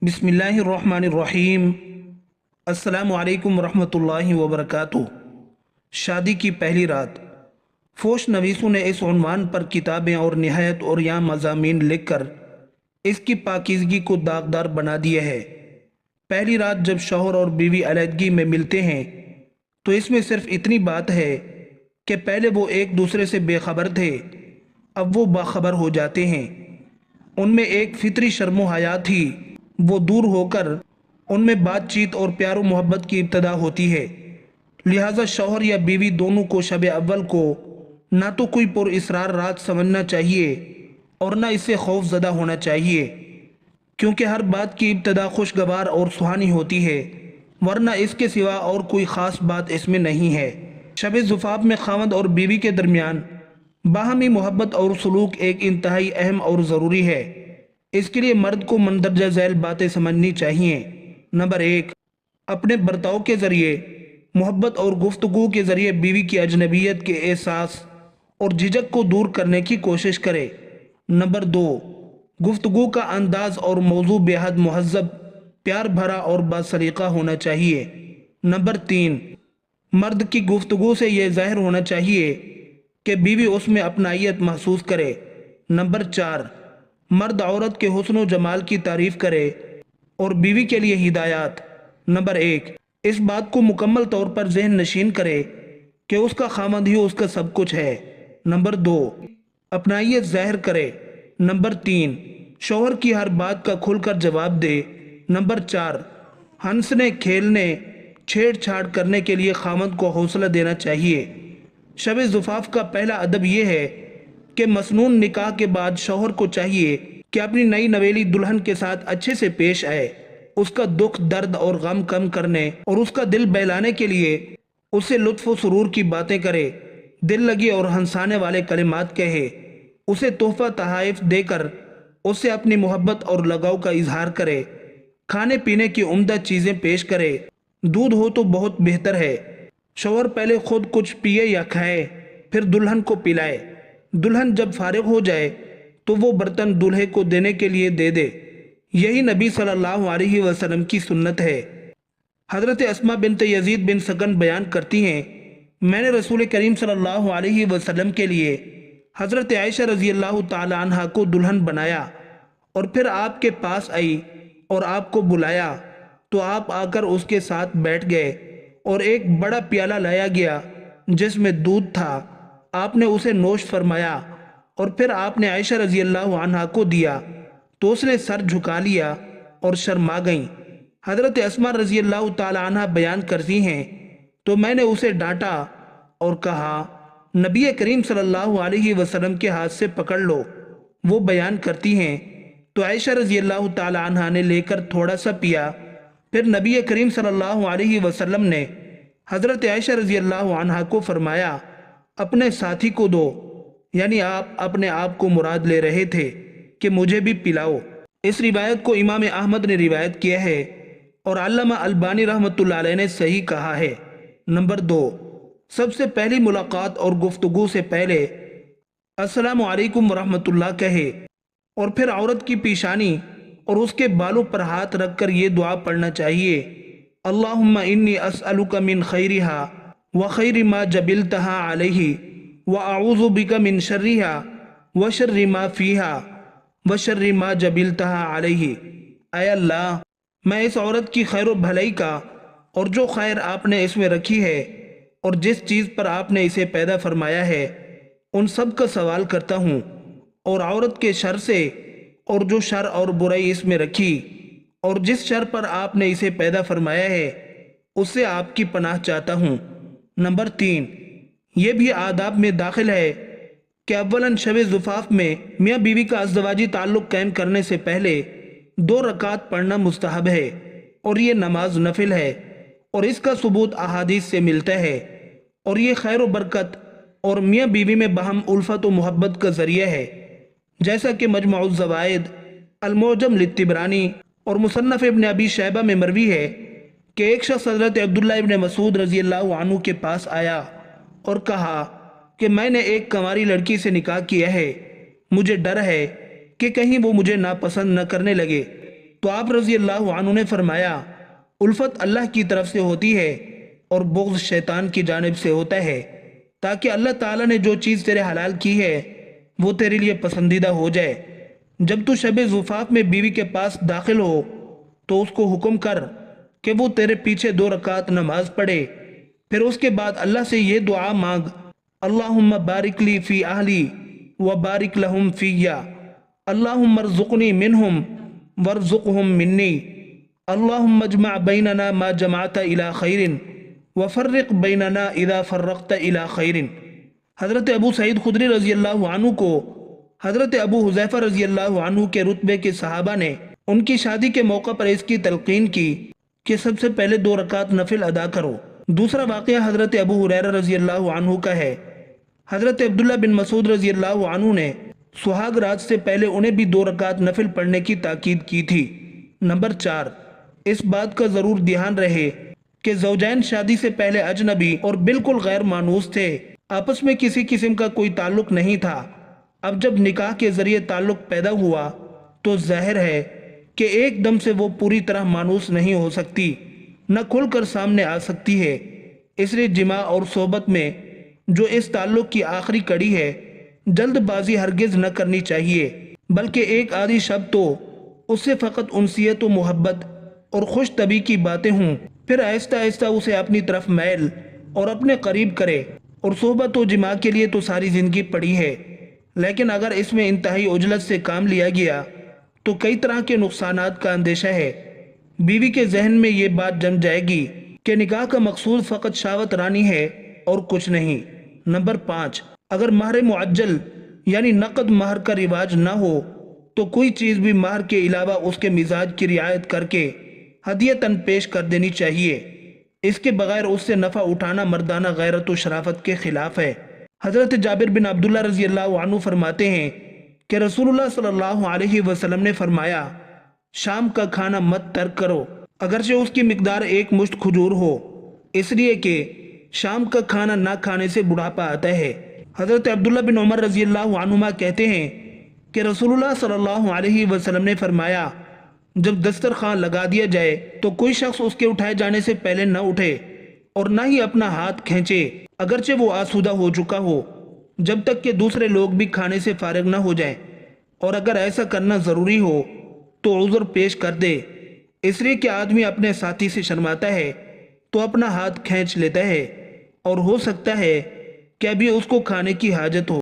बिस्मिल्लाहिर्रहमानिर्रहीम। अस्सलामु अलैकुम वरहमतुल्लाहि वबरकातुह। शादी की पहली रात। फोश नवीसों ने इस उन्वान पर किताबें और निहायत और या मज़ामीन लिखकर इसकी पाकीज़गी को दागदार बना दिया है। पहली रात जब शौहर और बीवी अलहदगी में मिलते हैं तो इसमें सिर्फ इतनी बात है कि पहले वो एक दूसरे से बेखबर थे, अब वो बाखबर हो जाते हैं। उनमें एक फितरी शर्मो हया थी, वो दूर होकर उनमें बातचीत और प्यार मोहब्बत की इब्तदा होती है। लिहाजा शौहर या बीवी दोनों को शब अव्वल को ना तो कोई पुर इसरार रात समझना चाहिए और ना इससे खौफजदा होना चाहिए, क्योंकि हर बात की इब्तदा खुशगवार और सुहानी होती है, वरना इसके सिवा और कोई ख़ास बात इसमें नहीं है। शब ज़ुफ़ाफ़ में खावंद और बीवी के दरमियान बाहमी मोहब्बत और सलूक एक इंतहाई अहम और ज़रूरी है। इसके लिए मर्द को मंदरजा झैल बातें समझनी चाहिए। नंबर 1, अपने बर्ताव के ज़रिए, मोहब्बत और गुफ्तगू के ज़रिए बीवी की अजनबियत के एहसास और झिझक को दूर करने की कोशिश करे। नंबर 2, गुफ्तगू का अंदाज और मौजू बेहद मुहज़्ज़ब, प्यार भरा और बासलीका होना चाहिए। नंबर 3, मर्द की गुफ्तगू से यह ज़ाहिर होना चाहिए कि बीवी उसमें अपनाइयत महसूस करे। नंबर 4, मर्द औरत के हुस्न व जमाल की तारीफ करे और बीवी के लिए हिदायत। नंबर 1, इस बात को मुकम्मल तौर पर ज़हन नशीन करे कि उसका खामद ही उसका सब कुछ है। नंबर 2, अपनाइयत ज़ाहिर करे। नंबर 3, शौहर की हर बात का खुलकर जवाब दे। नंबर 4, हंसने खेलने छेड़छाड़ करने के लिए खामद को हौसला देना चाहिए। शब ज़ुफ़ाफ़ का पहला अदब यह है कि मसनून निकाह के बाद शौहर को चाहिए कि अपनी नई नवेली दुल्हन के साथ अच्छे से पेश आए, उसका दुख दर्द और गम कम करने और उसका दिल बहलाने के लिए उससे लुत्फ़ व सुरूर की बातें करे, दिल लगी और हंसाने वाले कलिमात कहे, उसे तोहफ़ा तहाइफ देकर उससे अपनी मोहब्बत और लगाव का इजहार करे, खाने पीने की उम्दा चीज़ें पेश करे। दूध हो तो बहुत बेहतर है। शौहर पहले खुद कुछ पिए या खाए, फिर दुल्हन को पिलाए। दुल्हन जब फारिग हो जाए तो वो बर्तन दूल्हे को देने के लिए दे दे। यही नबी सल्लल्लाहु अलैहि वसल्लम की सुन्नत है। हज़रत अस्मा बिनत यजीद बिन सकन बयान करती हैं, मैंने रसूल करीम सल्लल्लाहु अलैहि वसल्लम के लिए हज़रत आयशा रज़ी अल्लाह ताला अन्हा को दुल्हन बनाया और फिर आपके पास आई और आपको बुलाया तो आप आकर उसके साथ बैठ गए और एक बड़ा प्याला लाया गया जिसमें दूध था। आपने उसे नोश फरमाया और फिर आपने आयशा रज़ी अल्लाह अन्हा को दिया तो उसने सर झुका लिया और शर्मा गईं। हज़रत अस्मा रज़ी अल्लाह ताला अन्हा बयान करती हैं, तो मैंने उसे डांटा और कहा, नबी करीम सल्लल्लाहु अलैहि वसल्लम के हाथ से पकड़ लो। वो बयान करती हैं, तो आयशा रज़ी अल्लाह ताला अन्हा ने लेकर थोड़ा सा पिया। फिर नबी करीम सल्लल्लाहु अलैहि वसल्लम ने हज़रत आयशा रज़ी अल्लाह अन्हा को फरमाया, अपने साथी को दो, यानी आप अपने आप को मुराद ले रहे थे कि मुझे भी पिलाओ। इस रिवायत को इमाम अहमद ने रिवायत किया है और अल्लामा अलबानी रहमतुल्लाह अलैह ने सही कहा है। नंबर 2, सबसे पहली मुलाकात और गुफ्तगू से पहले अस्सलामु अलैकुम वरहमतुल्लाह कहे और फिर औरत की पेशानी और उसके बालों पर हाथ रखकर ये दुआ पढ़ना चाहिए, अल्लाहुम्मा इन्नी अस्अलुका मिन खैरिहा व खैरि मा जबिलतहा अलैहि व अऊज़ु बिका मिन शर्रिहा व शर्रि मा फीहा व शर्रि मा जबिलतहा अलैहि। ऐ अल्लाह, मैं इस औरत की खैर भलाई का और जो खैर आपने इसमें रखी है और जिस चीज़ पर आपने इसे पैदा फरमाया है उन सब का सवाल करता हूँ, और औरत के शर से और जो शर और बुराई इसमें रखी और जिस शर पर आपने इसे पैदा फरमाया है उससे आपकी पनाह चाहता हूँ। नंबर 3, ये भी आदाब में दाखिल है कि अव्वलन शब ज़ुफ़ाफ़ में मियाँ बीवी का अज़दवाजी ताल्लुक़ कायम करने से पहले 2 रकात पढ़ना मुस्तहब है और ये नमाज नफिल है और इसका सबूत अहादीस से मिलता है और ये खैर व बरकत और मियाँ बीवी में बहम उल्फत व मोहब्बत का ज़रिया है, जैसा कि मजमुअ ज़वाइद, अल-मुअजम लित्तिबरानी और मुसन्नफ़ इब्न अबी शैबा में मरवी है कि एक शख्स हज़रत अब्दुल्लाह इब्न मसूद रज़ी अल्लाह अन्हु के पास आया और कहा कि मैंने एक कंवारी लड़की से निकाह किया है, मुझे डर है कि कहीं वो मुझे नापसंद न करने लगे। تو آپ رضی اللہ عنہ نے فرمایا الفت اللہ کی طرف سے ہوتی ہے اور بغض شیطان کی جانب سے ہوتا ہے، تاکہ اللہ تعالیٰ نے جو چیز تیرے حلال کی ہے وہ تیرے لیے پسندیدہ ہو جائے۔ جب تو شب زفاف میں بیوی کے پاس داخل ہو تو اس کو حکم کر کہ وہ تیرے پیچھے 2 رکعت نماز پڑھے، پھر اس کے بعد اللہ سے یہ دعا مانگ، اللہم بارک لی فی اہلی وبارک لہم فیہ، اللہم ارزقنی منہم وارزقہم منی، اللہم اجمع بیننا ما جمعت الی خیر وفرق بیننا اذا فرقت الی خیر۔ حضرت ابو سعید خدری رضی اللہ عنہ کو حضرت ابو حذیفہ رضی اللہ عنہ کے رتبے کے صحابہ نے ان کی شادی کے موقع پر اس کی تلقین کی کہ سب سے پہلے 2 رکعت نفل ادا کرو۔ دوسرا واقعہ حضرت ابو ہریرہ رضی اللہ عنہ کا ہے۔ حضرت عبداللہ بن مسعود رضی اللہ عنہ نے سہاگ رات سے پہلے انہیں بھی 2 رکعت نفل پڑھنے کی تاکید کی تھی۔ نمبر 4، اس بات کا ضرور دھیان رہے کہ زوجین شادی سے پہلے اجنبی اور بالکل غیر مانوس تھے، آپس میں کسی قسم کا کوئی تعلق نہیں تھا۔ اب جب نکاح کے ذریعے تعلق پیدا ہوا تو ظاہر ہے کہ ایک دم سے وہ پوری طرح مانوس نہیں ہو سکتی، نہ کھل کر سامنے آ سکتی ہے۔ اس لیے جماع اور صحبت میں جو اس تعلق کی آخری کڑی ہے، جلد بازی ہرگز نہ کرنی چاہیے، بلکہ ایک آدھی شب تو اس سے فقط انسیت و محبت اور خوش طبعی کی باتیں ہوں، پھر آہستہ آہستہ اسے اپنی طرف میل اور اپنے قریب کرے۔ اور صحبت و جماع کے لیے تو ساری زندگی پڑی ہے، لیکن اگر اس میں انتہائی عجلت سے کام لیا گیا تو کئی طرح کے نقصانات کا اندیشہ ہے۔ بیوی کے ذہن میں یہ بات جم جائے گی کہ نکاح کا مقصود فقط شہوت رانی ہے اور کچھ نہیں۔ نمبر 5، اگر مہر معجل یعنی نقد مہر کا رواج نہ ہو تو کوئی چیز بھی مہر کے علاوہ اس کے مزاج کی رعایت کر کے ہدیۃً پیش کر دینی چاہیے۔ اس کے بغیر اس سے نفع اٹھانا مردانہ غیرت و شرافت کے خلاف ہے۔ حضرت جابر بن عبداللہ رضی اللہ عنہ فرماتے ہیں کہ رسول اللہ صلی اللہ علیہ وسلم نے فرمایا، شام کا کھانا مت ترک کرو اگرچہ اس کی مقدار 1 مشت کھجور ہو، اس لیے کہ شام کا کھانا نہ کھانے سے بڑھاپا آتا ہے۔ حضرت عبداللہ بن عمر رضی اللہ عنہما کہتے ہیں کہ رسول اللہ صلی اللہ علیہ وسلم نے فرمایا، جب دسترخوان لگا دیا جائے تو کوئی شخص اس کے اٹھائے جانے سے پہلے نہ اٹھے اور نہ ہی اپنا ہاتھ کھینچے اگرچہ وہ آسودہ ہو چکا ہو، جب تک کہ دوسرے لوگ بھی کھانے سے فارغ نہ ہو جائیں، اور اگر ایسا کرنا ضروری ہو تو عذر پیش کر دے، اس لیے کہ آدمی اپنے ساتھی سے شرماتا ہے تو اپنا ہاتھ کھینچ لیتا ہے اور ہو سکتا ہے کہ ابھی اس کو کھانے کی حاجت ہو۔